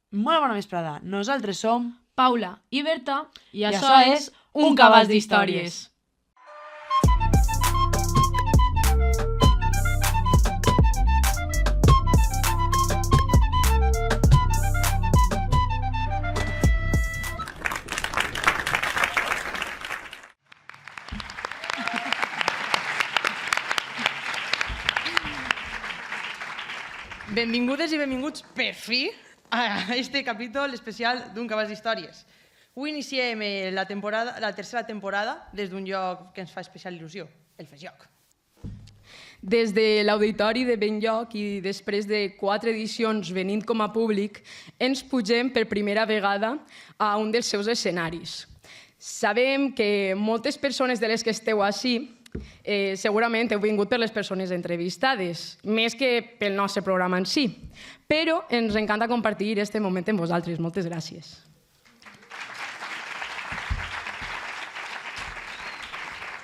Molt bona vesprada. Nosaltres som Paula i Berta i això és Un cabàs d'històries. Benvingudes i benvinguts, per fi, a este capítol especial d'Un cabàs d'històries. Avui iniciem la tercera temporada des d'un lloc que ens fa especial il·lusió, el FESJOC. Des de l'Auditori de Benlloc i després de 4 edicions venint com a públic, ens pugem per primera vegada a un dels seus escenaris. Sabem que moltes persones de les que esteu així segurament heu vingut per les persones entrevistades, més que pel nostre programa en si, però ens encanta compartir aquest moment amb vosaltres. Moltes gràcies.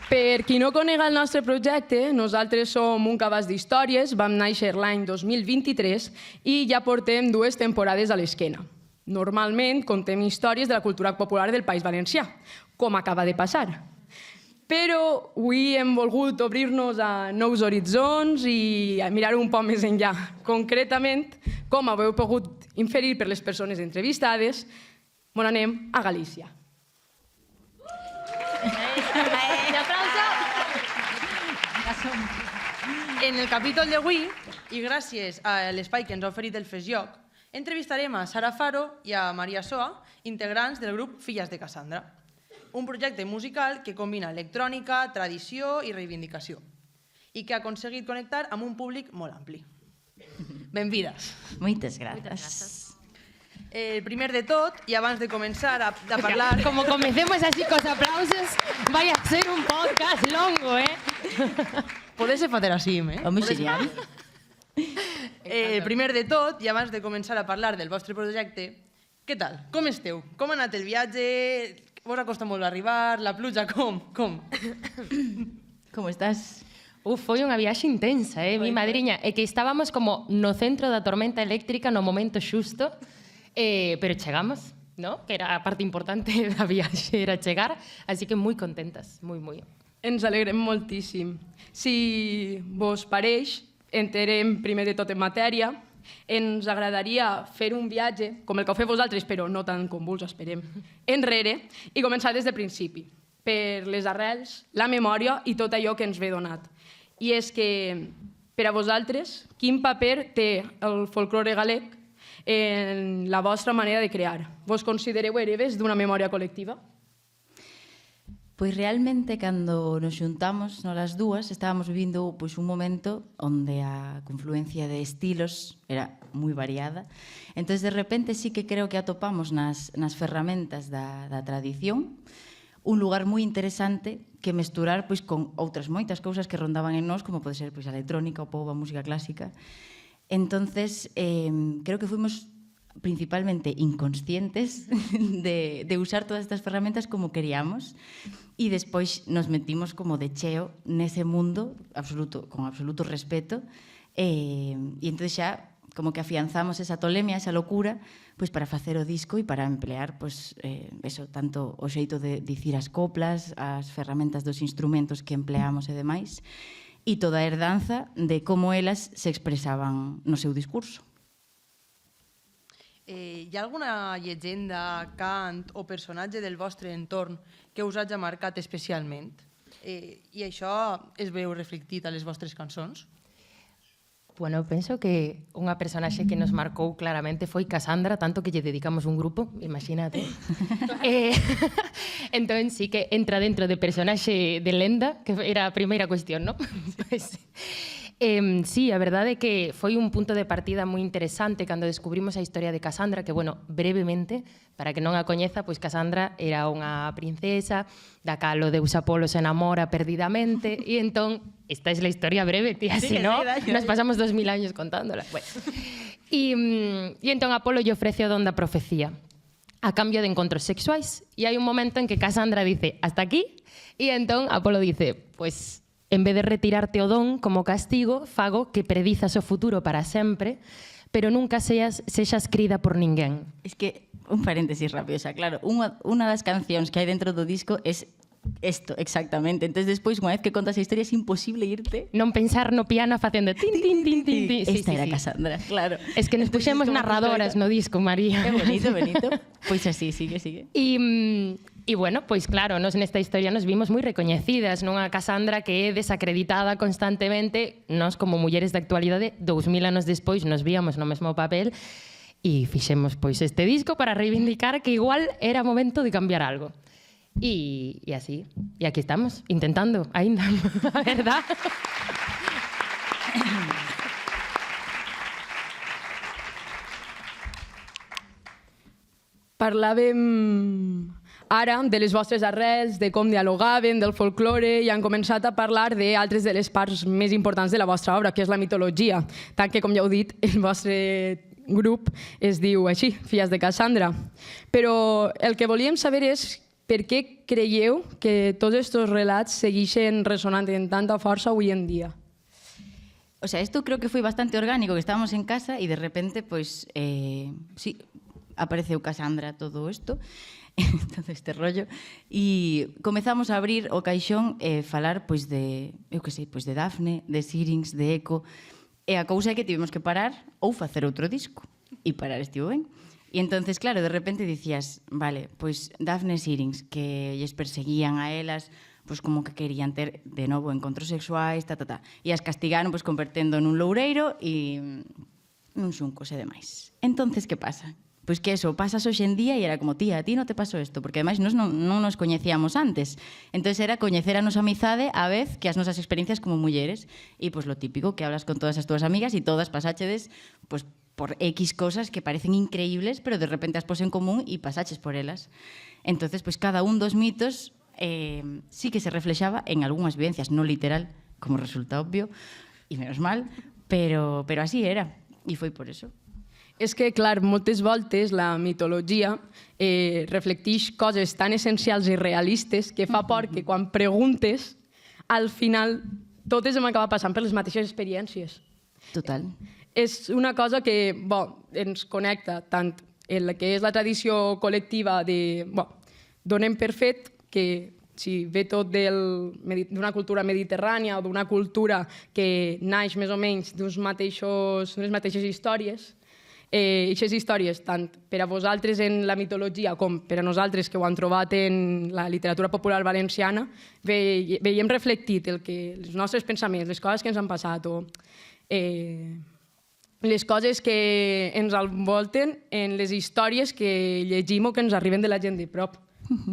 Per qui no conega el nostre projecte, nosaltres som Un cabàs d'històries, vam néixer l'any 2023 i ja portem 2 temporades a l'esquena. Normalment contem històries de la cultura popular del País Valencià, com acaba de passar. Però avui hem volgut obrir-nos a nous horitzons i a mirar un poc més enllà. Concretament, com haveu pogut inferir per les persones entrevistades, on anem a Galícia. En el capítol d'avui, i gràcies a l'espai que ens ha oferit el FESJOC, entrevistarem a Sara Faro i a Maria Soa, integrants del grup Filles de Cassandra, un projecte musical que combina electrònica, tradició i reivindicació i que ha aconseguit connectar amb un públic molt ampli. Benvides. Muchas gracias. Primer de tot, i abans de començar a parlar... Como comencemos así con aplausos, vaya a ser un podcast longo, ¿eh? Podeu ser fazer així, eh? Home, seria. Primer de tot, i abans de començar a parlar del vostre projecte, què tal? Com esteu? Com ha anat el viatge? Vos ha costat molt arribar? La pluja, com? Como estás? Foi unha viaxe intensa, mi madriña. É que estábamos como no centro da tormenta eléctrica no momento xusto, pero chegamos, ¿no? Que era a parte importante da viaxe, era chegar, así que moi contentas, moi. Ens alegrem moltíssim. Si vos pareix, entrem primer de tot en matèria. Ens agradaria fer un viatge, com el que ho feu vosaltres, però no tant com vos esperem, enrere, i començar des del principi, per les arrels, la memòria i tot allò que ens ve donat. I és que, per a vosaltres, quin paper té el folklore galec en la vostra manera de crear? Vos considereu hereves d'una memòria col·lectiva? Pois realmente, cando nos xuntamos, no las dúas, estábamos vivindo un momento onde a confluencia de estilos era moi variada. Entón, de repente, sí que creo que atopamos nas ferramentas da tradición un lugar moi interesante que mesturar con outras moitas cousas que rondaban en nós, como pode ser a electrónica, o pop, a música clásica. Entón, creo que fuimos principalmente inconscientes de usar todas estas ferramentas como queríamos e despois nos metimos como de cheo nese mundo con absoluto respeto e entón xa como que afianzamos esa tolemia, esa locura para facer o disco e para emplear eso, tanto o xeito de dicir as coplas, as ferramentas dos instrumentos que empleamos e demais e toda a herdanza de como elas se expresaban no seu discurso. Hi ha alguna llegenda, cant o personatge del vostre entorn que us hagi marcat especialment? I això es veu reflectit a les vostres cançons? Bueno, penso que unha personaxe que nos marcou claramente foi Cassandra, tanto que lle dedicamos un grupo, imagínate. Entón, sí que entra dentro de personaxe de lenda, que era a primeira cuestión, ¿no? Sí, a verdade é que foi un punto de partida moi interesante cando descubrimos a historia de Cassandra, que, bueno, brevemente, para que non a coñeza, pois Cassandra era unha princesa da cal o deus Apolo se enamora perdidamente, e entón, esta é a historia breve, tía, si no, nos pasamos 2000 años contándola. Bueno. E entón Apolo lle ofrece o don da profecía a cambio de encontros sexuais, e hai un momento en que Cassandra dice, hasta aquí, e entón Apolo dice, pois, en vez de retirarte o don como castigo, fago que predizas o futuro para sempre, pero nunca sexas crida por ninguén. Es que, un paréntesis rápido, xa, claro, unha das cancións que hai dentro do disco es esto, exactamente. Entonces, despois, unha vez que contas a historia, é imposible irte. Non pensar no piano facendo tin, tin, tin, tin, tin. Esta era Cassandra, claro. Es que nos puxemos narradoras no disco, María. É bonito, bonito. Pois así, sigue. E bueno, pois claro, nos nesta historia nos vimos moi recoñecidas nunha Cassandra que é desacreditada constantemente. Nós, como mulleres da actualidade, 2000 anos despois, nos víamos no mesmo papel e fixemos pois este disco para reivindicar que igual era momento de cambiar algo. E así, e aquí estamos, intentando, aínda, a verdad. Parlàvem ara de les vostres arrels, de com dialogaven, del folklore, i han començat a parlar d'altres de les parts més importants de la vostra obra, que és la mitologia. Tant que, com ja heu dit, el vostre grup es diu així, Filles de Cassandra. Però el que volíem saber és per què creieu que tots aquests relats segueixen resonant amb tanta força avui en dia? O sea, esto creo que foi bastante orgánico, que estábamos en casa e de repente, pues, sí, apareceu Cassandra todo isto, todo este rollo, e comezamos a abrir o caixón e falar, pois, de, eu que sei, pois, de Dafne, de Syrinx, de Eco, e a cousa é que tivemos que parar ou facer outro disco, e parar estivo ben. E entonces, claro, de repente dicías, vale, pois Dafne e Syrinx, que lles perseguían a elas, pois como que querían ter de novo encontros sexuais, e as castigaron pois convertendo nun loureiro e nun xuncos e demais. Entonces, que pasa? Pois que eso, pasas hoxe en día e era como, tía, a ti non te pasou isto, porque ademais non nos coñecíamos antes. Entonces era coñecer a nosa amizade a vez que as nosas experiencias como mulleres. E pois lo típico, que hablas con todas as túas amigas e todas pasáchedes, pois por X cosas que parecen increíbles, pero de repente as pos en común e pasaches por elas. Entonces, pois cada un dos mitos sí que se reflexaba en algunhas vivencias, non literal, como resulta obvio, e menos mal, pero así era, e foi por eso. És que, clar, moltes voltes la mitologia reflecteix coses tan essencials i realistes que fa por que quan preguntes, al final, totes hem acabat passant per les mateixes experiències. Total. És una cosa que ens connecta tant en la que és la tradició col·lectiva de... donem per fet que si ve tot d'una cultura mediterrània o d'una cultura que naix més o menys d'unes mateixes històries, aquestes històries, tant per a vosaltres en la mitologia com per a nosaltres que ho han trobat en la literatura popular valenciana, veiem reflectit els nostres pensaments, les coses que ens han passat o les coses que ens envolten en les històries que llegim o que ens arriben de la gent de prop.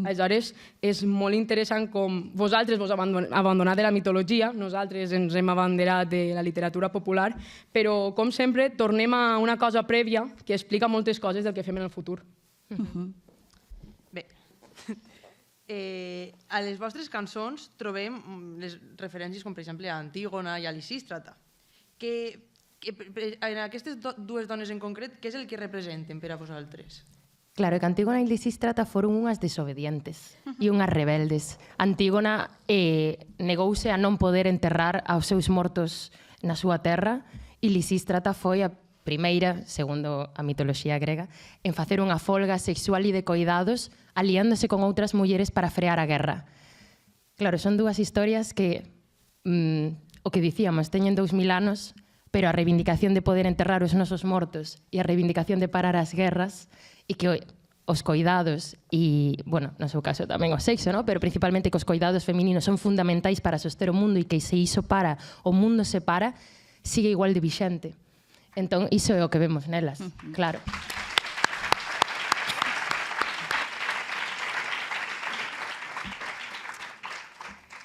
Aleshores, és molt interessant com vosaltres vos abandonat de la mitologia, nosaltres ens hem abanderat de la literatura popular, però, com sempre, tornem a una cosa prèvia que explica moltes coses del que fem en el futur. Bé, a les vostres cançons trobem les referències com, per exemple, a Antígona i a Lisístrata. En aquestes dues dones en concret, què és el que representen per a vosaltres? Claro, que Antígona e Lisístrata foron unhas desobedientes e unhas rebeldes. Antígona negouse a non poder enterrar aos seus mortos na súa terra e Lisístrata foi a primeira, segundo a mitoloxía grega, en facer unha folga sexual e de coidados aliándose con outras mulleres para frear a guerra. Claro, son dúas historias que, o que dicíamos, teñen 2000 anos, pero a reivindicación de poder enterrar os nosos mortos e a reivindicación de parar as guerras e que os coidados e, bueno, no seu caso tamén o sexo, ¿no? Pero principalmente que os coidados femininos son fundamentais para soster o mundo e que se iso para, o mundo se para, sigue igual de vixente. Entón, iso é o que vemos nelas, claro.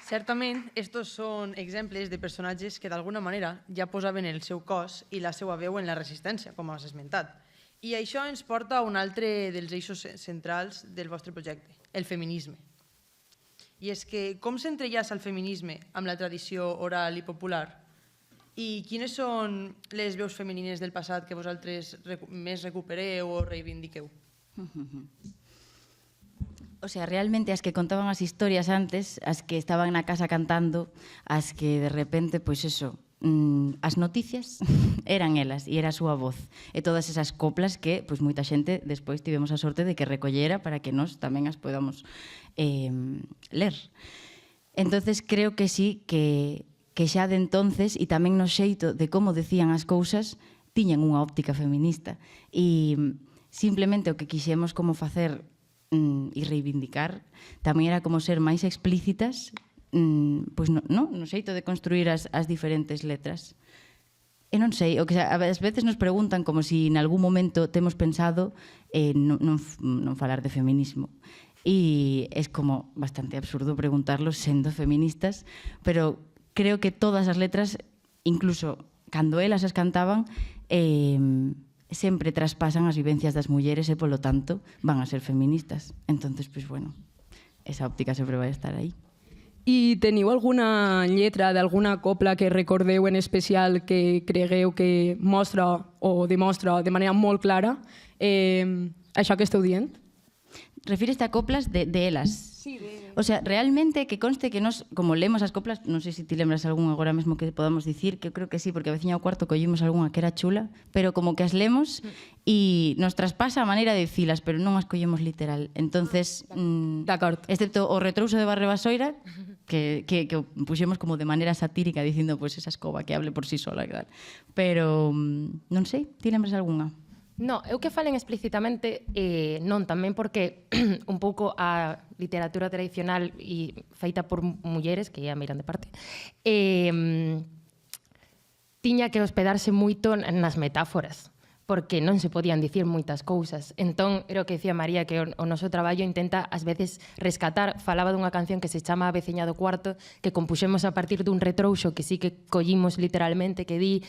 Certament, estos són exemples de personatges que d'alguna manera ja posaven el seu cos i la seva veu en la resistència, com has esmentat. I això ens porta a un altre dels eixos centrals del vostre projecte, el feminisme. I és que com s'entrellaça el feminisme amb la tradició oral i popular? I quines són les veus femenines del passat que vosaltres més recupereu o reivindiqueu? O sea, realmente as que contaban as historias antes, as que estaban na casa cantando, as que de repente, pois eso, as noticias eran elas e era a súa voz. E todas esas coplas que pois, moita xente despois tivemos a sorte de que recollera para que nós tamén as podamos ler. Entonces creo que sí, que xa de entonces e tamén no xeito de como decían as cousas tiñan unha óptica feminista e simplemente o que quixemos como facer e reivindicar tamén era como ser máis explícitas pois no xeito de construir as diferentes letras. E non sei, o que ás veces nos preguntan como si en algún momento temos pensado non falar de feminismo. E é como bastante absurdo preguntarlo sendo feministas, pero creo que todas as letras, incluso cando elas as cantaban, sempre traspasan as vivencias das mulleres e, polo tanto, van a ser feministas. Entonces, pois, bueno, esa óptica sempre vai estar aí. I teniu alguna lletra d'alguna copla que recordeu en especial que cregueu que mostra o demostra de manera molt clara això que esteu dient? Refíreste a coplas de elas? Sí, O sea, realmente que conste que nos, como lemos as coplas, non sei se ti lembras algún agora mesmo que podamos dicir, que eu creo que sí, porque a veciña ao cuarto collimos algunha que era chula, pero como que as lemos e nos traspasa a maneira de dicilas, pero non as collemos literal. Entonces, D'acord. excepto o retrouso de Barre Basoira, que o puxemos como de maneira satírica dicindo pues esa escoba que hable por sí sola e tal. Pero non sei, ti lembras algunha? No, eu que falen explícitamente non, tamén porque un pouco a literatura tradicional e feita por mulleres, que ya miran de parte, tiña que hospedarse moito nas metáforas, porque non se podían dicir moitas cousas. Entón, era o que decía María, que o noso traballo intenta, ás veces, rescatar. Falaba dunha canción que se chama A veciña do cuarto, que compuxemos a partir dun retrouxo que sí que collimos literalmente, que di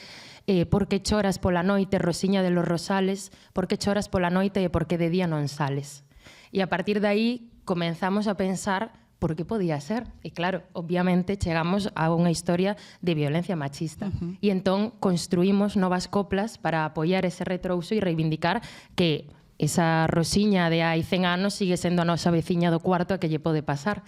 por que choras pola noite, Rosiña de los Rosales, por que choras pola noite e por que de día non sales. E a partir de aí comenzamos a pensar por que podía ser. E claro, obviamente chegamos a unha historia de violencia machista. E entón construímos novas coplas para apoiar ese retrouso e reivindicar que esa Rosiña de hai 100 anos sigue sendo a nosa veciña do cuarto a que lle pode pasar.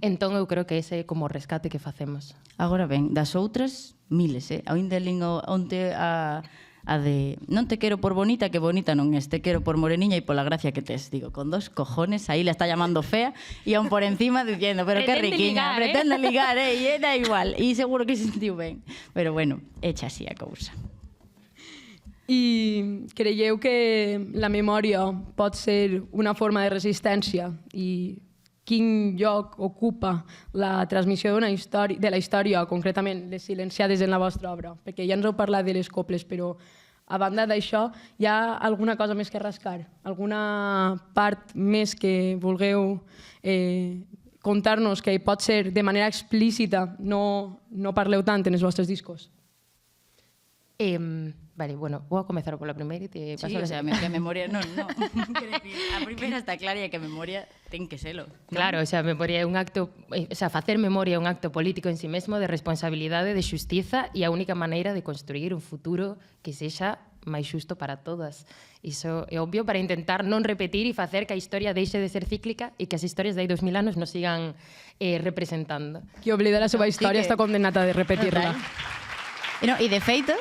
Entón eu creo que ese é como o rescate que facemos. Agora ben, das outras, miles, Ainda lingo onte a de non te quero por bonita, que bonita non es, te quero por moreniña e pola gracia que tes. Digo, con dos cojones, aí la está llamando fea e aún por encima diciendo, pero que riquiña, pretende ligar, e da igual. E seguro que se sentiu ben. Pero bueno, echa así a cousa. I creieu que la memòria pot ser una forma de resistència i quin lloc ocupa la transmissió de la història, concretament les silenciades en la vostra obra? Perquè ja ens heu parlat de les coples, però a banda d'això, hi ha alguna cosa més que rascar? Alguna part més que vulgueu contar-nos que pot ser de manera explícita, no parleu tant en els vostres discos? Vale, bueno, vou a comezar pola primeira e te paso Sí, o sea, que a memoria non. A primeira está clara e que a memoria ten que selo. Claro, o sea, memoria é un acto, o sea, facer memoria é un acto político en sí mesmo de responsabilidade, de xustiza e a única maneira de construir un futuro que sexa máis xusto para todas. Iso é obvio para intentar non repetir e facer que a historia deixe de ser cíclica e que as historias de hai 2000 anos nos sigan representando. Qui oblida la seva història està condemnada de repetir-la. E de feito,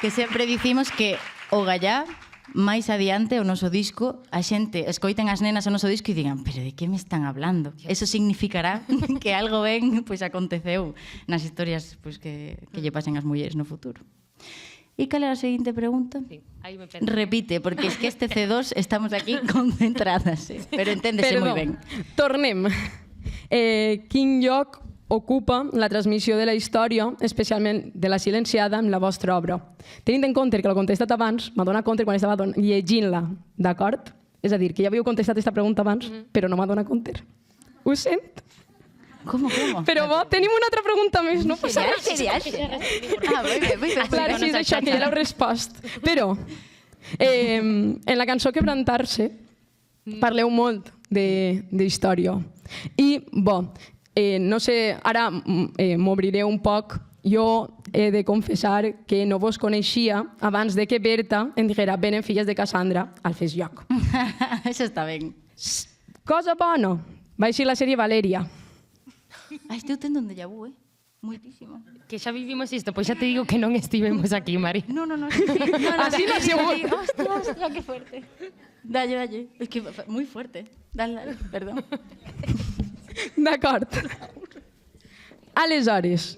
que sempre dicimos que o gallá máis adiante o noso disco, a xente escoiten as nenas o noso disco e digan, pero de que me están hablando? Eso significará que algo ben pois aconteceu nas historias pois que lle pasen ás mulleres no futuro. E cal era a seguinte pregunta? Sí, aí me penso. Repite, porque es que este C2 estamos aquí concentradas, pero enténdese moi ben. Tornem. Quin lloc ocupa la transmissió de la història, especialment de la silenciada, en la vostra obra? Tenint en compte que l'he contestat abans, m'ha donat compte quan estava llegint-la, d'acord? És a dir, que ja havíeu contestat aquesta pregunta abans, però no m'ha donat compte. Ho sent? Com? Però tenim una altra pregunta més, no passa res. Clar, sí, és això, que ja l'heu respost. Però, en la cançó Quebrantar-se, parleu molt d'història. I, no sé, ara m'obriré un poc. Jo he de confessar que no vos coneixia abans de que Berta em diguera venen filles de Cassandra al Fes Lloc. Això està ben. Cosa bona. Va ser la sèrie Valèria. Esteu tendo un déjà vu, Muitísimo. Que xa vivimos isto, pois xa te digo que non estivemos aquí, Mari. No, sí. Así no se mueve. Ostras, qué fuerte. Dalle. Es que muy fuerte. Dale, perdón. D'acord. Aleshores,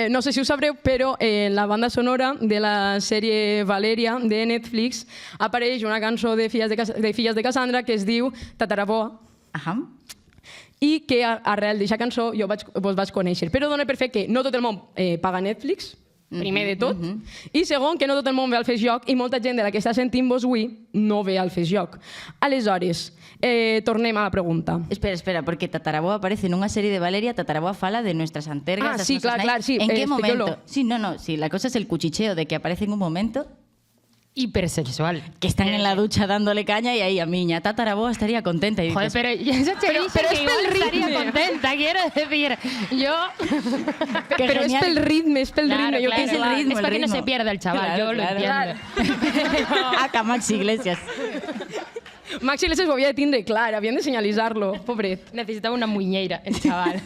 no sé si ho sabreu, però la banda sonora de la sèrie Valeria de Netflix apareix una cançó de Filles de Cassandra que es diu Tataraboa, Ajá. i que arrel d'aquesta cançó jo vos vaig conèixer. Però dona per fet que no tot el món paga Netflix, primer de tot, i segon, que no tot el món ve al FESJOC i molta gent de la que està sentint-vos avui no ve al FESJOC. Aleshores, tornem a la pregunta. Espera, porque Tataraboa aparece en una serie de Valeria. Tataraboa fala de nuestras antergas. Ah, sí, claro, sí. ¿En qué explíquelo. momento? Sí, sí, la cosa es el cuchicheo de que aparece en un momento Hipersexual. que están en la ducha dándole caña y ahí a miña Tataraboa estaría contenta y Joder, dices, pero eso te dice pero que es igual pel estaría ritme. contenta, quiero decir. Yo... qué Però és genial. pel ritme, jo Claro, què es sé. el ritmo, Es para el que no ritmo. se pierda el chaval, Claro, yo lo claro. entiendo. Acá Max Iglesias. Maxi Iglesias ho havia de tindre clar, havien de senyalitzar-lo, pobret. Necesitaba una muñeira, el chaval.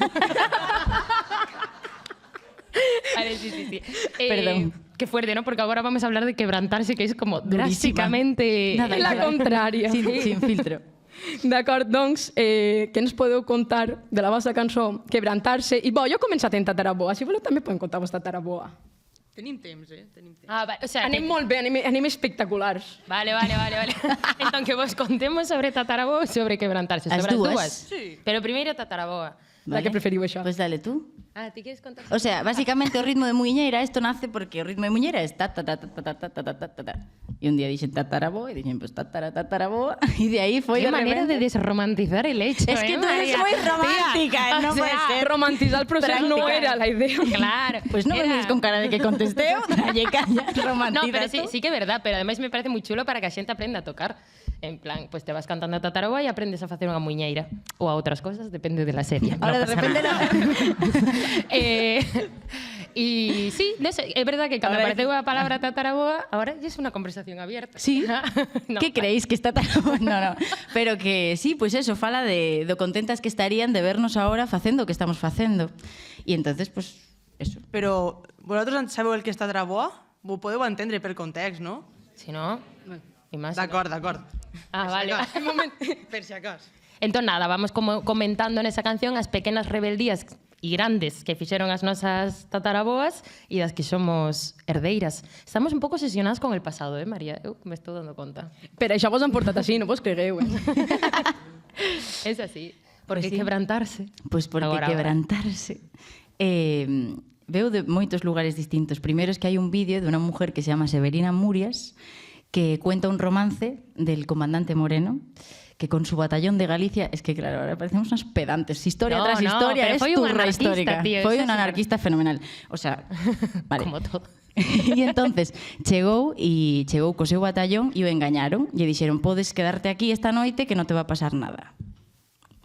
Vale, sí. Perdón. Qué fuerte, ¿no? Porque ahora vamos a hablar de quebrantarse, que es como Durísima. drásticamente... Nada, La contrària. Sin filtro. D'acord, doncs, què ens podeu contar de la vostra cançó Quebrantar-se? I bo, jo he començat en Tataraboa, si voleu també podem contar vostra Tataraboa. Tenim temps, Tenim temps. Ah, o sea, Anem molt bé, anem espectaculars. Vale. Entonces, que vos contemos sobre Tataraboa o sobre quebrantarse. As Sobre dúas. as dúas. Sí. Pero primero Tataraboa. La que preferiu això. Pues dale tú. Ah, ¿ti quieres contar? O sea, básicamente o ritmo de muñeira, esto nace porque o ritmo de muñeira es ta ta ta ta ta ta ta ta ta ta ta. Y un día dixen Tataraboa y dixen pues tataraboa y de ahí fue Qué de manera repente. de desromantizar el hecho. Es que tú eres María? muy romántica, Tía, no o puede sea, ser. Romantitzar el procés no Práctica. era la idea. Claro. Pues no me era- mires con cara de que contesteo, tralle calla, No, romantiza pero sí, tú. sí que es verdad, pero además me parece muy chulo para que a xente aprenda a tocar. En plan, pues te vas cantando a Tataraboa y aprendes a facer unha muñeira ou a outras cosas, depende de la serie. Ahora de pasa repente nada. no. Y sí, no sé, es verdad que cando Ahora apareceu a palabra Tataraboa, ahora ya es una conversación abierta. Sí. No, ¿Qué creéis que está tan no. Pero que sí, pues eso, fala de contentas que estarían de vernos ahora facendo o que estamos facendo. Y entonces, pues, eso. Però vosaltres sabeu el que és Tataraboa? Ho podeu entendre per context, no? Si no, y más. D'acord. Ah, vale. Un moment, per si acas. Entón, nada, vamos como comentando nesa canción as pequenas rebeldías e grandes que fixeron as nosas tataraboas e das que somos herdeiras. Estamos un pouco obsesionadas con el pasado, María? Eu me estou dando conta. Per això vos han portat així, no vos cregueu. Es así. Porque Pues sí. quebrantarse. Pues porque Agora. quebrantarse. Veo de moitos lugares distintos. Primero es que hai un vídeo de una mujer que se llama Severina Murias que cuenta un romance del comandante Moreno que con su batallón de Galicia, es que claro, ahora parecemos unas pedantes, historia No, tras no, historia, pero es foi un turra anarquista, histórica. tío, Foi eso un sí que- anarquista fenomenal. O sea, vale. Como todo. E entonces chegou co seu batallón e o engañaron e dixeron podes quedarte aquí esta noite que non te va a pasar nada.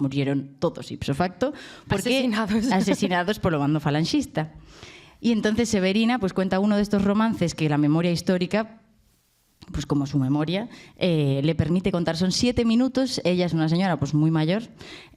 Murieron todos ipso facto porque asesinados polo bando falanxista. Y entonces Severina pues cuenta uno de estos romances que la memoria histórica pues como su memoria le permite contar. Son 7 minutos, ella es una señora pues muy mayor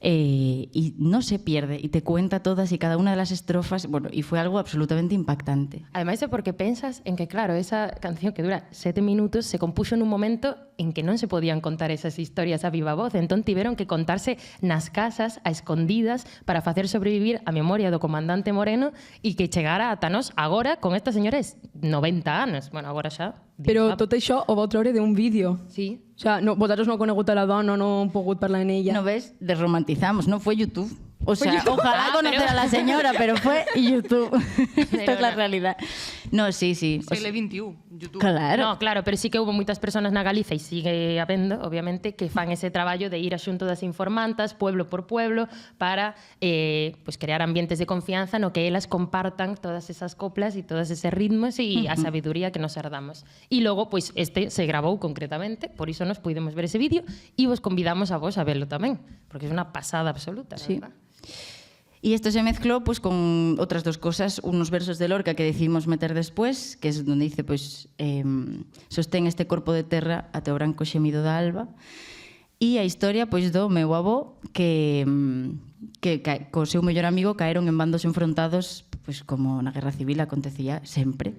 y no se pierde y te cuenta todas y cada una de las estrofas, bueno, y fue algo absolutamente impactante. Ademais é porque pensas en que, claro, esa canción que dura 7 minutos se compuxo nun momento en que non se podían contar esas historias a viva voz. Entón tiveron que contarse nas casas, a escondidas, para facer sobrevivir a memoria do comandante Moreno e que chegara ata nós agora con estas señores 90 anos. Bueno, agora xa... Però tot això ho vau treure d'un vídeo. Sí. O sea, no, vosaltres no heu conegut a la dona, no heu pogut parlar en ella. ¿No ves? Desromantizamos, no fue YouTube. O Fue sea, YouTube. ojalá conocer a la señora, pero fue YouTube. Esta es la realidad. No, sí. O Segle sea, XXI, YouTube. claro. No, claro, pero sí que hubo moitas persoas na Galiza e sigue habendo, obviamente, que fan ese traballo de ir a xunto das informantas, pueblo por pueblo, para pues crear ambientes de confianza no que elas compartan todas esas coplas e todos eses ritmos e a sabiduría que nos herdamos. E logo, pues este se grabou concretamente, por iso nos pudemos ver ese vídeo e vos convidamos a vos a verlo tamén, porque é unha pasada absoluta, Sí. verdad? Y esto se mezcló pues con otras dos cosas, unos versos de Lorca que decidimos meter después, que es donde dice pues sostén este corpo de terra ate o branco xemido da alba, e a historia pois do meu avó que co seu mellor amigo caeron en bandos enfrontados pois como na Guerra Civil acontecía sempre,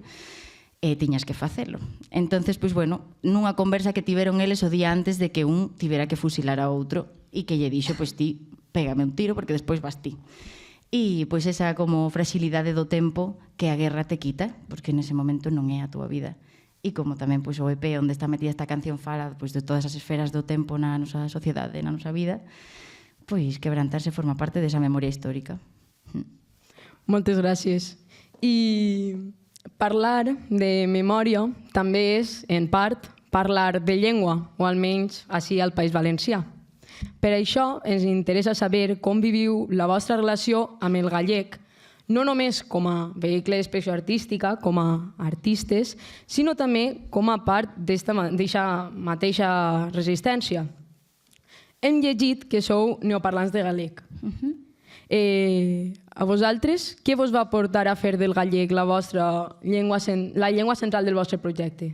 tiñas que facelo. Entonces, pois bueno, nunha conversa que tiveron eles o día antes de que un tivera que fusilar a outro e que lle dixo, pois ti, pégame un tiro porque despois vas ti. E pois esa como fragilidade do tempo que a guerra te quita, porque nese momento non é a túa vida. E como tamén pois, o EP onde está metida esta canción fala pois, de todas as esferas do tempo na nosa sociedade, na nosa vida, pois quebrantarse forma parte desa memoria histórica. Moltes gràcies. I parlar de memòria també és, en part, parlar de llengua, o almenys així al País Valencià. Per això ens interessa saber com viviu la vostra relació amb el gallec, no només com a vehicle d'expressió artística, com a artistes, sinó també com a part d'esta mateixa resistència. Hem llegit que sou neoparlants de gallec. A vosaltres, què vos va portar a fer del gallec la llengua central del vostre projecte?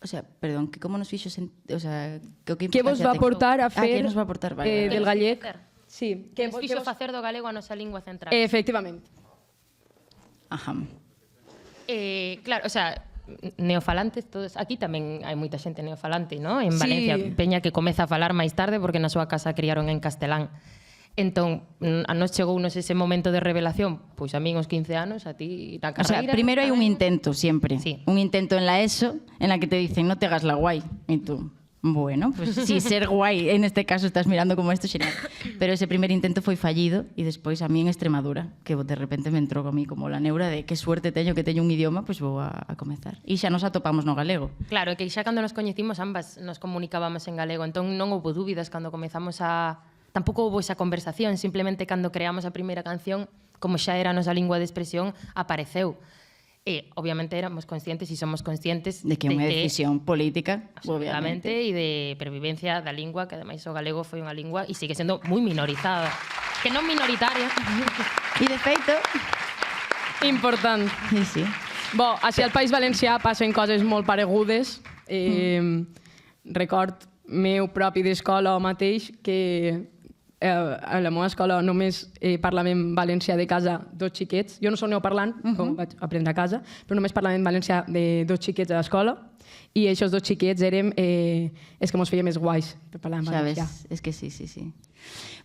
O sea, perdón, que como nos fixo... O sea, que vos va portar a fer que nos va portar, vale. del gallec? Sí. Que nos fixo facer do galego a nosa lingua central. Efectivamente. Ajá. Claro, o sea, neofalantes todos, aquí tamén hai moita xente neofalante, ¿no? En Sí. Valencia, peña que comeza a falar máis tarde porque na súa casa criaron en castelán. Entón, a nos chegounos ese momento de revelación, pois a min os 15 anos, a ti na O sea, carreira. primero hay un intento siempre. Sí. Un intento en la ESO en la que te dicen no te hagas la guay. Y tú, bueno, pues sí, ser guay. En este caso estás mirando como esto, genial. Pero ese primer intento foi fallido y despois a mí en Extremadura, que de repente me entrou a mí como la neura de que suerte teño que teño un idioma, pois vou a comezar. E xa nos atopamos no galego. Claro, que xa cando nos coñecimos ambas nos comunicábamos en galego, entón non houve dúbidas cando comezamos a... Tampouco houve esa conversación, simplemente cando creamos a primeira canción, como xa era a nosa lingua de expresión, apareceu. E, obviamente, éramos conscientes e somos conscientes De que é unha decisión política, absolutamente, obviamente. e de pervivencia da lingua, que ademais o galego foi unha lingua e sigue sendo moi minorizada. Que non minoritaria. E de feito... Important. Sí, sí. Bo, així al País Valencià passen coses molt paregudes. Record meu propi d'escola mateix que a la meva escola només parlaven valencià de casa dos xiquets. Jo no soc neoparlant, com vaig aprendre a casa, però només parlaven valencià de dos xiquets a l'escola i aquests dos xiquets érem els que mos feia més guais per parlar en valencià. Sabes, es que sí, sí, sí.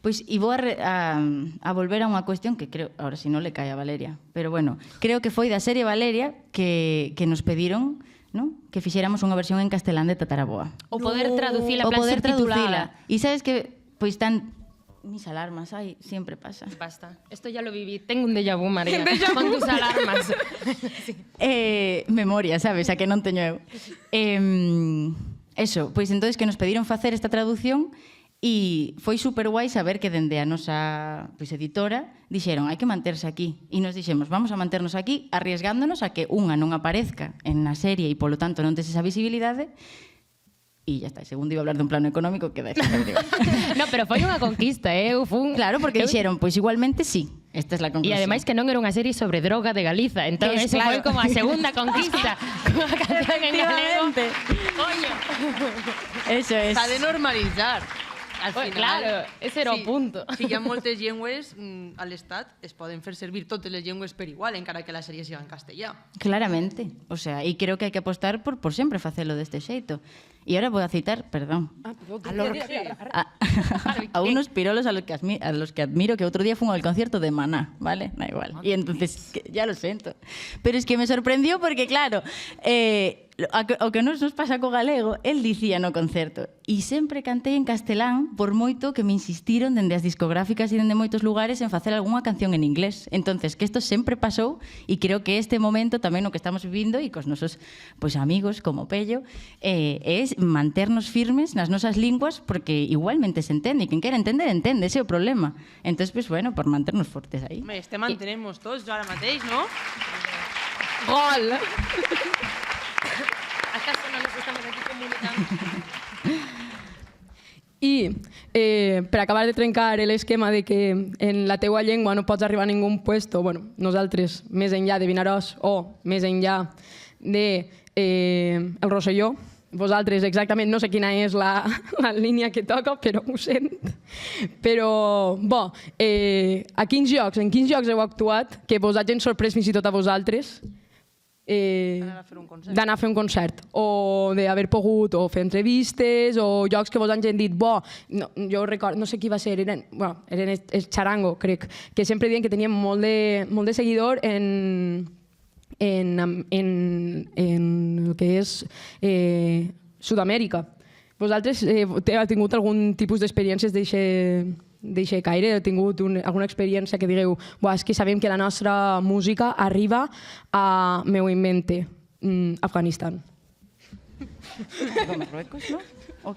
Pois, e vou a volver a unha cuestión que creo, ahora si non le cae a Valeria, pero bueno, creo que foi da serie Valeria que nos pediron, ¿no?, que fixéramos unha versión en castelán de Tataraboa. O poder traducila, O plan poder subtitulada. traducila. E sabes que, pois tan... Mis alarmas, ay, siempre pasa. Basta. Esto ya lo viví. Tengo un déjà vu, María. Con tus alarmas. Sí. Memoria, sabes, a que non teño eu. Eso, pois entonces que nos pediron facer esta traducción e foi super guai saber que dende a nosa pois, editora dixeron hai que manterse aquí e nos dixemos vamos a manternos aquí arriesgándonos a que unha non aparezca en na serie e polo tanto non tes esa visibilidade. E ya está, segundo iba a hablar dun plano económico, queda eso. No, pero foi unha conquista, Claro, porque dixeron, pois igualmente sí, esta es la E conclusión. ademais que non era unha serie sobre droga de Galiza, entón Que es, eso claro. foi como a segunda conquista. Unha canción en galego. Efectivamente. Coño. Eso es. S'ha de normalitzar. Al Pues final, claro, ese era o punto. Si hi ha moltes llengües a l'Estat, es poden fer servir totes les llengües per igual, encara que la sèrie siga en castellà. Claramente, o sea, e creo que hai que apostar por sempre facelo deste xeito. E agora vou a citar, perdón, a unos pirolos a los que admiro que outro día fun ao concierto de Maná, ¿vale? Da igual. E entonces, ya lo siento. Pero es que me sorprendió porque, claro, o que nos pasa co galego, el dicía no concerto, e sempre cantei en castelán por moito que me insistiron dende as discográficas e dende moitos lugares en facer algunha canción en inglés. Entonces, que isto sempre pasou e creo que este momento tamén o que estamos vivindo e cos nosos pois, amigos como Pello é manternos firmes nas nosas linguas porque igualmente se entende e quen quera entender, entende, ese é o problema. Entonces, pues bueno, por manternos fortes aí. Home, este mantenemos tots ara mateix, no? Gol! ¿Acaso no nos estamos aquí comunicando? I per acabar de trencar l'esquema de que en la teua llengua no pots arribar a ningú puesto, bueno, nosaltres, més enllà de Vinaròs o més enllà de el Rosselló, vosaltres exactament no sé quina és la línia que toca, però ho sent. Però, bo, en quins jocs heu actuat que vos hagin sorprès fins i tot a vosaltres? D'anar a fer un concert. D'anar a fer un concert, o d'haver pogut o fer entrevistes, o jocs que vos han dit, bo, no, jo recordo, no sé qui va ser, eren el Charango, crec, que sempre diuen que tenien molt de seguidor en el que és Sud-amèrica. Vosaltres heu tingut algun tipus d'experiències d'eixe caire? Heu tingut alguna experiència que digueu és que sabem que la nostra música arriba a, me ho invente, Afganistan? ¿Con Marruecos, no? No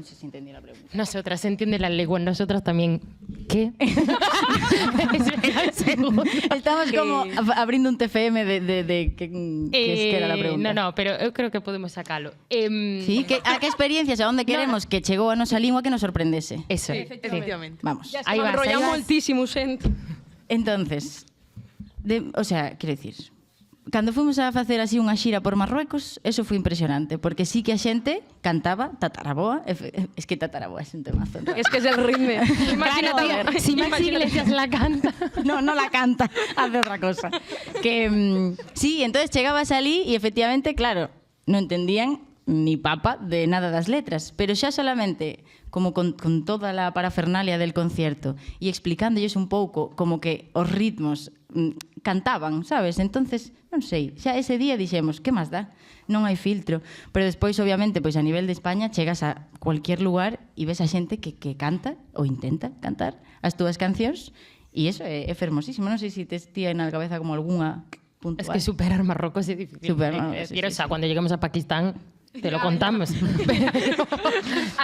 sé si entendí la pregunta. Nosotras, se entiende la lengua, nosotras también. ¿Qué? Espera un segundo. Estamos como abrindo un TFM de que era la pregunta. No, pero eu creo que podemos sacalo. Sí, a que experiencias, a onde queremos que chegou a nosa lingua que nos sorprendese. Eso. Efectivamente. Vamos. Ja Ahí vas, enrotllant ahí vas. moltíssim, ho sent. Entonces, o sea, quero dicir, cando fomos a facer así unha xira por Marruecos, eso foi impresionante, porque sí que a xente cantaba Tataraboa, es que Tataraboa es un temazo. És que és el ritme. Imagina't, Si Maxi Iglesias la canta. No la canta, hace otra cosa. Que sí, entonces chegabas alí y efectivamente, claro, no entendían ni papa de nada das letras, pero xa solamente como con toda la parafernalia del concierto e explicándolles un pouco como que os ritmos cantaban, sabes? Entonces, non sei, xa ese día dixemos, que máis dá? Non hai filtro. Pero despois, obviamente, pois a nivel de España chegas a cualquier lugar e ves a xente que canta ou intenta cantar as túas cancións e eso é fermosísimo. Non sei se tes tía na cabeza como algunha puntual. Es que superar Marruecos es difícil. Superar Marruecos, sí, O sea, cuando lleguemos a Pakistán te lo contamos.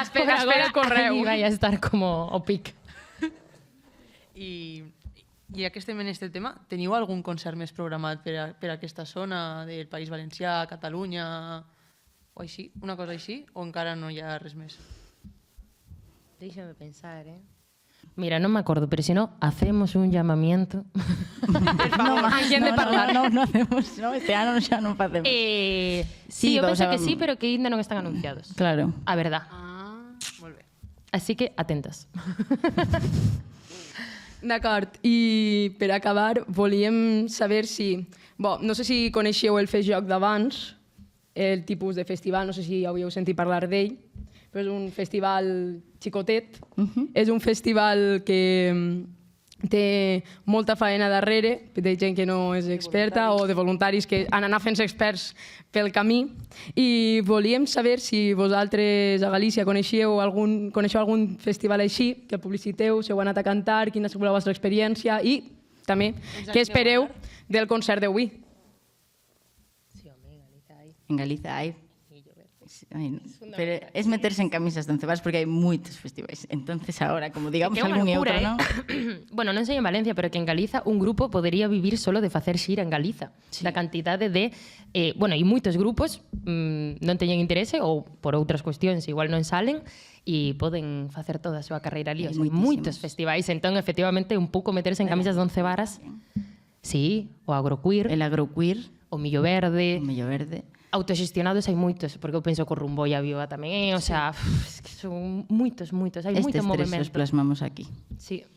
Espera el correu. Ahí vaya a estar como o pic. I ja que estem en aquest tema, teniu algun concert més programat per aquesta zona del País Valencià, Catalunya, o així, una cosa així, o encara no hi ha res més? Déjame pensar, Mira, no me acuerdo, pero si no, hacemos un llamamiento. Alguén de parlar. No hacemos, no, este ano xa non facemos. Sí, yo o pienso sea, que sí, pero que ainda non están anunciados. Claro. A verdad. Molt bé. Así que atentas. D'acord, i per acabar volíem saber si... Bo, no sé si coneixeu el FestJoc d'abans, el tipus de festival, no sé si havíeu sentit parlar d'ell, però és un festival xicotet, és un festival que té molta faena darrere, de gent que no és experta o de voluntaris que han anat fent experts pel camí, i volíem saber si vosaltres a Galícia coneixeu algun festival així, que el publiciteu, si heu anat a cantar, quina ha sigut la vostra experiència i també què espereu del concert d'avui. En Galiza hai. Pero es meterse en camisas de 11 varas porque hay muchos festivales. Entonces ahora, como digamos Que é unha algún locura, outro, ¿no? Bueno, non sei en Valencia, pero que en Galiza un grupo podería vivir solo de facer xira en Galiza. Sí. Da cantidade de... bueno, e moitos grupos non teñen interese ou por outras cuestións igual non salen e poden facer toda a súa carreira ali. O sea, moitos festivais. Entón, efectivamente, un pouco meterse en camisas de 11 varas. Sí, o agroqueer. El agroqueer. O Millo Verde. O Millo Verde. Autoxestionados hai moitos, porque eu penso que o Rumboia Viva tamén, o sea, es que son moitos, hai moito Estes tres movimento. os plasmamos aquí. Sí.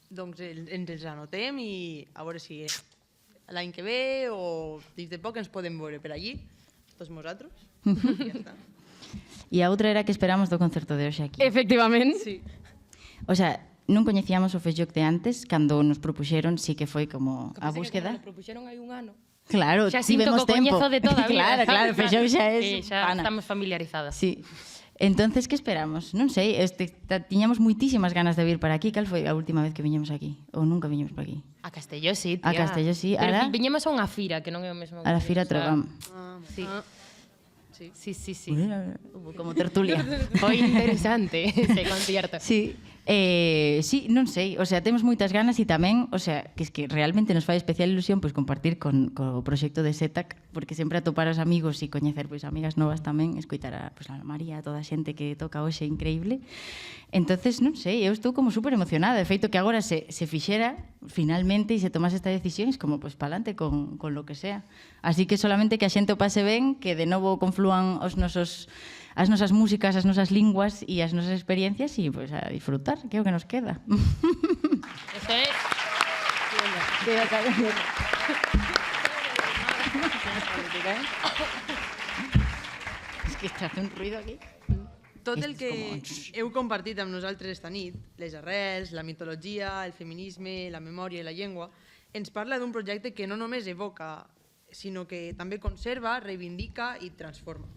Doncs ens els anotem i a veure si l'any que ve o dins de poc ens podem veure per allí, tots nosaltres. I ja està. E a outra era que esperamos do concerto de hoxe aquí. Efectivament. Sí. O sea, non coñecíamos o FestJoc de antes, cando nos propuxeron, sí que foi como a búsqueda. Que propuxeron hai un ano. Claro, Xa sinto tivemos que o tempo. coñezo de toda a vida. Claro, FestJoc xa é Xa pana. estamos familiarizadas. Sí. Entonces, que esperamos? Non sei, tiñamos moitísimas ganas de vir para aquí. Cal foi a última vez que viñemos aquí? Ou nunca viñemos para aquí? A Castelló sí, tía. A Castelló sí, Pero ahora- viñemos a unha fira, que non é o mesmo. A la Fira Trobam. Sí. Sí. Como tertulia. Foi interesante ese concierto. Sí, Sí, non sei, o sea, temos moitas ganas e tamén, o sea, que es que realmente nos fai especial ilusión pois compartir co proxecto de SETAC, porque sempre atopar os amigos e coñecer pois amigas novas tamén, escoitar a pois a María, a toda a xente que toca hoxe increíble. Entonces, non sei, eu estou como super emocionada, de feito que agora se fixera finalmente e se tomase esta decisión, es como pois palante con lo que sea. Así que solamente que a xente o pase ben, que de novo conflúan as nosas músicas, as nosas linguas e as nosas experiencias e pois a disfrutar, que é o que nos queda. Eso es. Es que está hace un ruido aquí. Tot el que heu compartit amb nosaltres esta nit, les arrels, la mitologia, el feminisme, la memòria i la llengua, ens parla d'un projecte que no només evoca, sinó que també conserva, reivindica i transforma.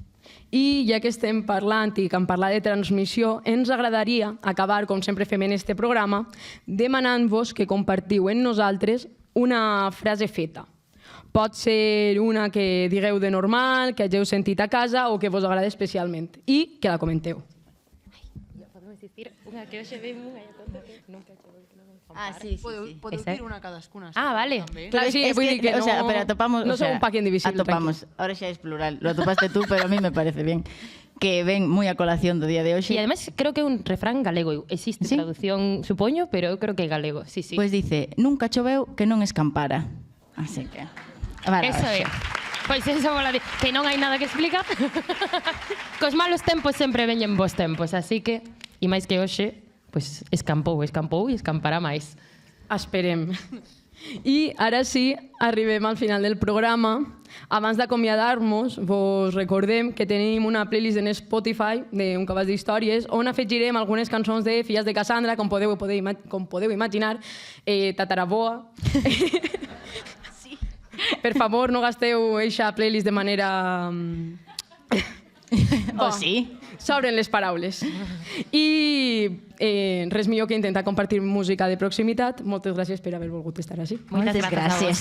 I ja que estem parlant i que en parlar de transmissió, ens agradaria acabar, com sempre fem en este programa, demanant-vos que compartiu en nosaltres una frase feta. Pot ser una que digueu de normal, que hageu sentit a casa o que vos agrada especialment i que la comenteu. Ja podemos decir una que hoxe ve unha e conto que nunca che vou Ah, sí, sí, Podeu Esa? dir una cadascuna. Ah, vale. També. Claro, sí, es vull dir que o sea, no- pero atopamos, no o sea, son un pack indivisible, atopamos, ahora xa es plural, lo atopaste tú, pero a mí me parece bien, que ven moi a colación do día de hoxe. E además creo que é un refrán galego. Existe Sí? traducción, supoño, pero eu creo que é galego. Sí, sí. Pois dice, nunca choveu que non escampara. Así que... Vale, Eso é. Pois eso vola de que non hai nada que explicar. Cos malos tempos sempre veñen bons tempos, así que, e máis que hoxe, pois escampou e escampará máis. Esperem. I ara sí, arribem al final del programa. Abans d'acomiadar-nos, vos recordem que tenim una playlist en Spotify d'un cabàs d'històries on afegirem algunes cançons de Filles de Cassandra, com podeu imaginar, Tataraboa. Per favor, no gasteu eixa playlist de manera... O sí. S'obren les paraules. I res millor que intentar compartir música de proximitat. Moltes gràcies per haver volgut estar així. Moitas Moltes grazas a vos. gràcies.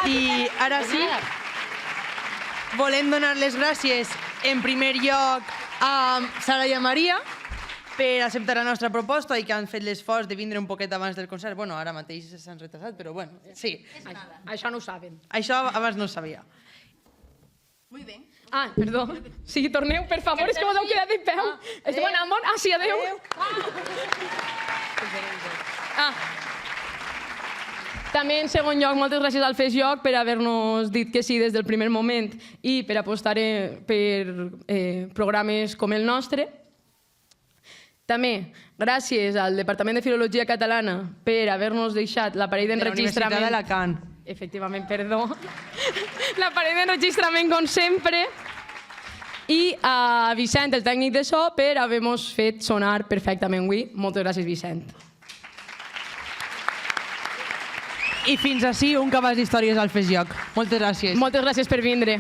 I ara sí, volem donar les gràcies en primer lloc a Sara i a Maria per acceptar la nostra proposta i que han fet l'esforç de vindre un poquet abans del concert. Bueno, ara mateix s'han retrasat, però bueno, sí. Això no ho saben. Això abans no ho sabia. Muy bien. Ah, perdó. Sí, torneu, per favor, és que vos heu quedat de peu. Estem en amor? Ah, sí, adeu. Ah. També, en segon lloc, moltes gràcies al Fes Lloc per haver-nos dit que sí des del primer moment i per apostar per programes com el nostre. També, gràcies al Departament de Filologia Catalana per haver-nos deixat l'aparell De la Universitat d'enregistrament. d'Alacant. Efectivament, perdó. L'aparell d'enregistrament, com sempre. I a Vicent, el tècnic de so, per haver-nos fet sonar perfectament avui. Moltes gràcies, Vicent. I fins ací un cabàs d'històries al Fes Lloc. Moltes gràcies. Moltes gràcies per vindre.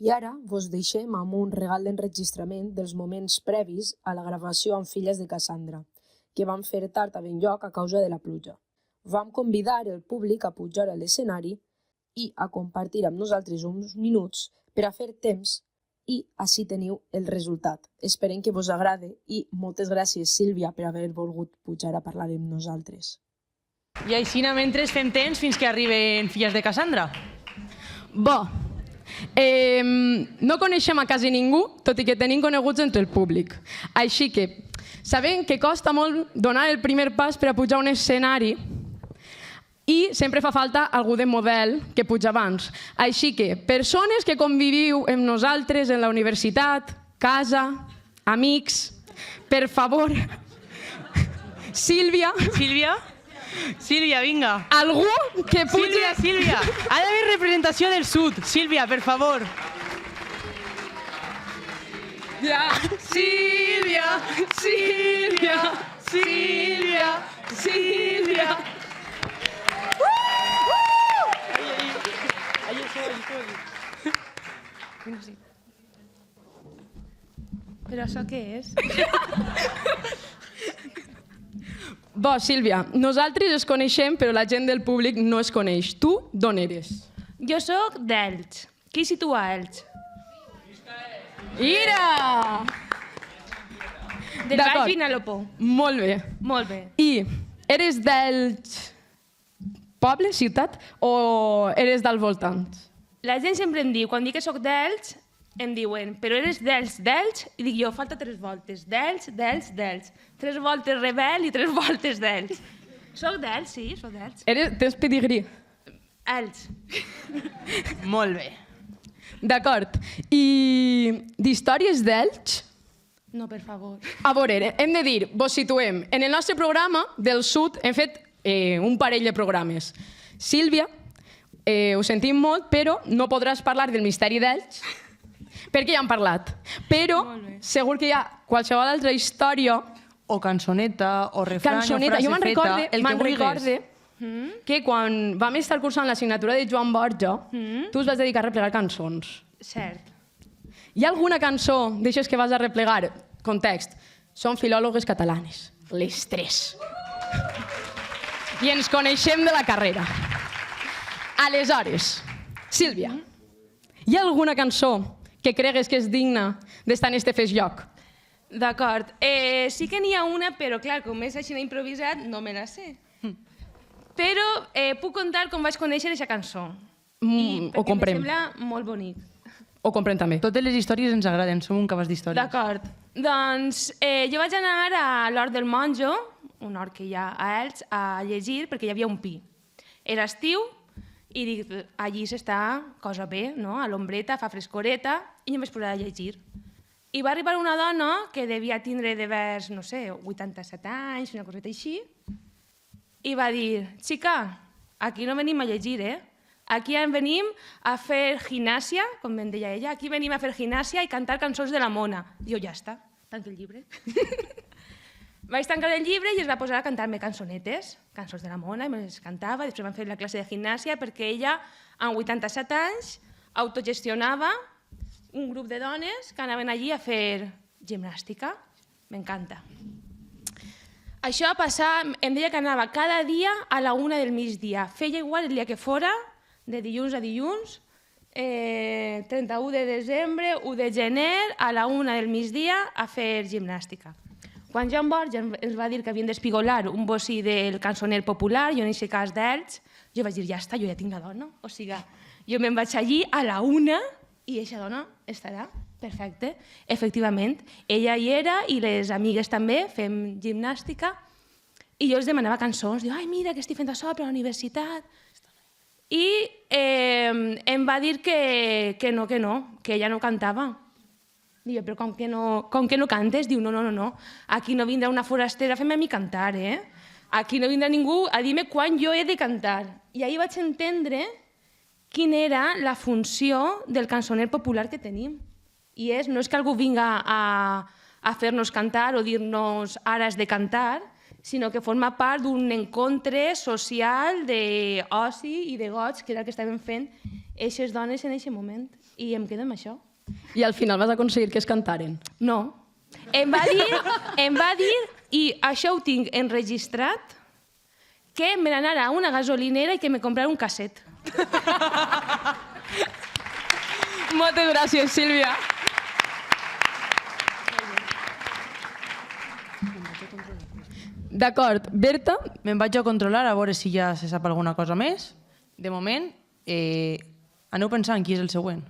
I ara vos deixem amb un regal d'enregistrament dels moments previs a la gravació amb Filles de Cassandra, que vam fer tard a ben lloc a causa de la pluja. Vam convidar el públic a pujar a l'escenari i a compartir amb nosaltres uns minuts per a fer temps i així teniu el resultat. Esperem que vos agrade i moltes gràcies, Sílvia, per haver volgut pujar a parlar amb nosaltres. I així, mentre fem temps fins que arriben Filles de Cassandra. Bo, no coneixem a quasi ningú, tot i que tenim coneguts entre el públic. Així que sabem que costa molt donar el primer pas per a pujar a un escenari i sempre fa falta algú de model que puja abans. Així que persones que conviviu amb nosaltres en la universitat, casa, amics, per favor, Sílvia, Sílvia, vinga. algú que pugi... Sílvia. Ha d'haver representació del sud. Sílvia, per favor. Ja. Sílvia, Sílvia, Sílvia, Sílvia. Però això què és? Bo, Sílvia, nosaltres es coneixem, però la gent del públic no es coneix. Tu, d'on eres? Jo sóc d'Elx. Qui situa Elx? Ira! Del Baix Vinalopó. Molt bé. Molt bé. I eres d'Elx poble, ciutat, o eres dels voltants? La gent sempre em diu, quan dic que sóc d'Elx, em diuen, però eres d'Elx? I dic jo, falta 3 voltes. D'Elx. 3 voltes Rebel i 3 voltes d'Elx. Soc d'Elx, sí, soc d'Elx. Tens pedigrí. Elx. Molt bé. D'acord. I d'històries d'Elx? No, per favor. A veure, hem de dir, vos situem. En el nostre programa del Sud hem fet un parell de programes. Sílvia, ho sentim molt, però no podràs parlar del misteri d'Elx, perquè ja han parlat. Però segur que hi ha qualsevol altra història... O cançoneta, o refrany, Cançoneta. o frase Jo me'n feta, el que vulguis. recorde que quan vam estar cursant l'assignatura de Joan Borja, tu us vas dedicar a replegar cançons. Cert. Hi ha alguna cançó d'aixes que vas a replegar? Context. Som filòlogues catalanes. Les 3. I ens coneixem de la carrera. Aleshores, Sílvia, hi ha alguna cançó que cregues que és digna d'estar en este fes lloc? D'acord. Sí que n'hi ha una, però clar, com és així improvisat, no me la sé. Però puc contar com vaig conèixer aquesta cançó. Ho comprem. Em sembla molt bonic. Ho comprem també. Totes les històries ens agraden, som un cabàs d'històries. D'acord. Doncs jo vaig anar a l'Hort del Monjo, un hort que hi ha a Elx, a llegir, perquè hi havia un pi. Era estiu i dic, allí s'està cosa bé, no? A l'ombreta, fa frescoreta, i em vaig posar a llegir. I va arribar una dona que devia tindre devers, no sé, 87 anys, una coseta així, i va dir, xica, aquí no venim a llegir, Aquí venim a fer gimnàsia, com em deia ella, aquí venim a fer gimnàsia i cantar cançons de la mona. I jo, ja està, tanca el llibre. Vaig tancar el llibre i es va posar a cantar-me cançonetes, cançons de la mona, i me les cantava, després vam fer la classe de gimnàsia perquè ella, amb 87 anys, autogestionava un grup de dones que anaven allí a fer gimnàstica. M'encanta. Això va passar, em deia que anava cada dia a la 1 del migdia. Feia igual el dia que fora, de dilluns a dilluns, 31 de desembre, 1 de gener, a la 1 del migdia, a fer gimnàstica. Quan Joan Borja ens va dir que havien d'espigolar un bocí del cançoner popular, jo en aquest cas d'Elx, jo vaig dir, ja està, jo ja tinc la dona. O sigui, jo me'n vaig allí a la 1 i aquesta dona estarà perfecte. Efectivament, ella hi era i les amigues també, fem gimnàstica, i jo els demanava cançons, diu, ai, mira, que estic fent això per a la universitat. I em va dir que ella no cantava. Diu, però com que no cantes? Diu, no, aquí no vindrà una forastera a fer-me a mi cantar, Aquí no vindrà ningú a dir-me quan jo he de cantar. I ahir vaig entendre quina era la funció del cançoner popular que tenim. I no és que algú vinga a fer-nos cantar o dir-nos ara has de cantar, sinó que forma part d'un encontre social d'oci i de goig, que era el que estaven fent aquestes dones en aquest moment. I em quedo amb això. I al final vas aconseguir que es cantaren? No. Em va dir, i això ho tinc enregistrat, que me n'anara a una gasolinera i que me comprara un casset. Moltes gràcies, Sílvia. D'acord, Berta? Me'n vaig a controlar a veure si ja se sap alguna cosa més. De moment, aneu pensant qui és el següent.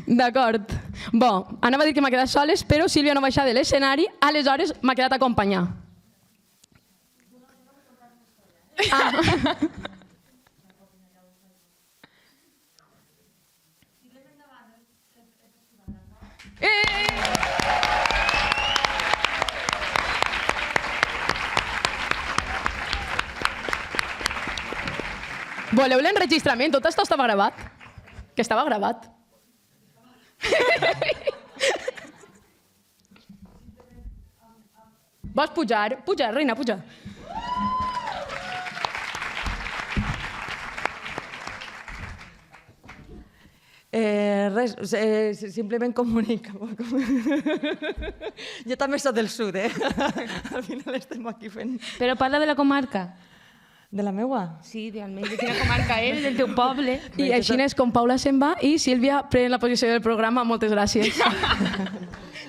D'acord. Bo, anava a dir que m'ha quedat soles, però Sílvia no baixa de l'escenari, aleshores m'ha quedat a acompanyar. Voleu l'enregistrament? Tot això estava gravat? Que estava gravat. Vols pujar? Puja, reina, puja. Res, simplement comunica. Jo també soc del sud, Al final estem aquí fent... Però parla de la comarca. De la meua? Sí, almenys de quina comarca és, del teu poble. I així és com Paula se'n va i Sílvia pren la posició del programa. Moltes gràcies.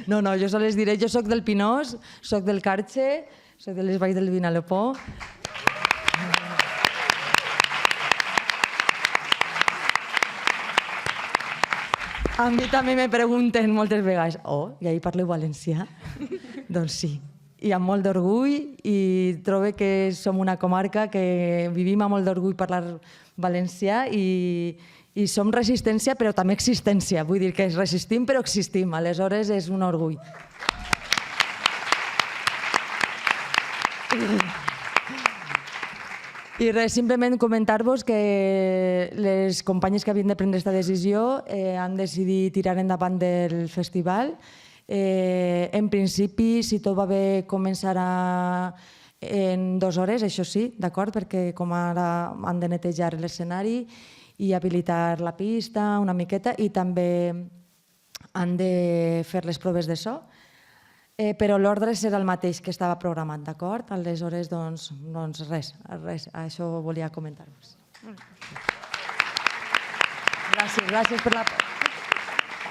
No, jo sols les diré, jo soc del Pinós, soc del Carxe, soc de les Valls del Vinalopó. A mi també me pregunten moltes vegades, i ahir parleu valencià? Doncs sí, i amb molt d'orgull, i trobo que som una comarca que vivim amb molt d'orgull parlar valencià i som resistència però també existència, vull dir que resistim però existim, aleshores és un orgull. I res, simplement comentar-vos que les companyes que havien de prendre aquesta decisió han decidit tirar endavant del festival. En principi, si tot va bé, començarà en 2 hores, això sí, d'acord? Perquè com ara han de netejar l'escenari i habilitar la pista una miqueta i també han de fer les proves de so. Però l'ordre serà el mateix que estava programat, d'acord? Aleshores, doncs res, això volia comentar-vos. Gràcies per la...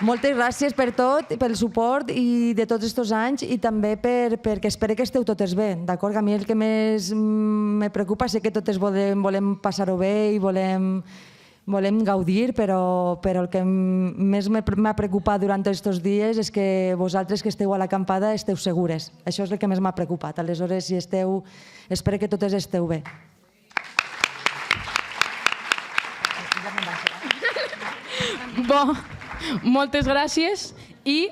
Moltes gràcies per tot, pel suport i de tots aquests anys i també perquè espero que esteu totes bé, d'acord? A mi el que més me preocupa és que totes volem passar-ho bé i volem gaudir, però el que més m'ha preocupat durant aquests dies és que vosaltres que esteu a l'acampada esteu segures. Això és el que més m'ha preocupat. Aleshores, si esteu, espero que totes esteu bé. Bo, moltes gràcies i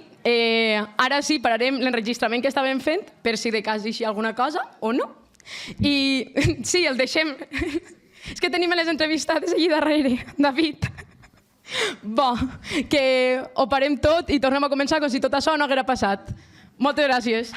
ara sí pararem l'enregistrament que estàvem fent per si de cas hi alguna cosa o no. I sí, el deixem... És que tenim les entrevistades allí darrere, David. Bo, que ho parem tot i tornem a començar com si tot això no haguera passat. Moltes gràcies.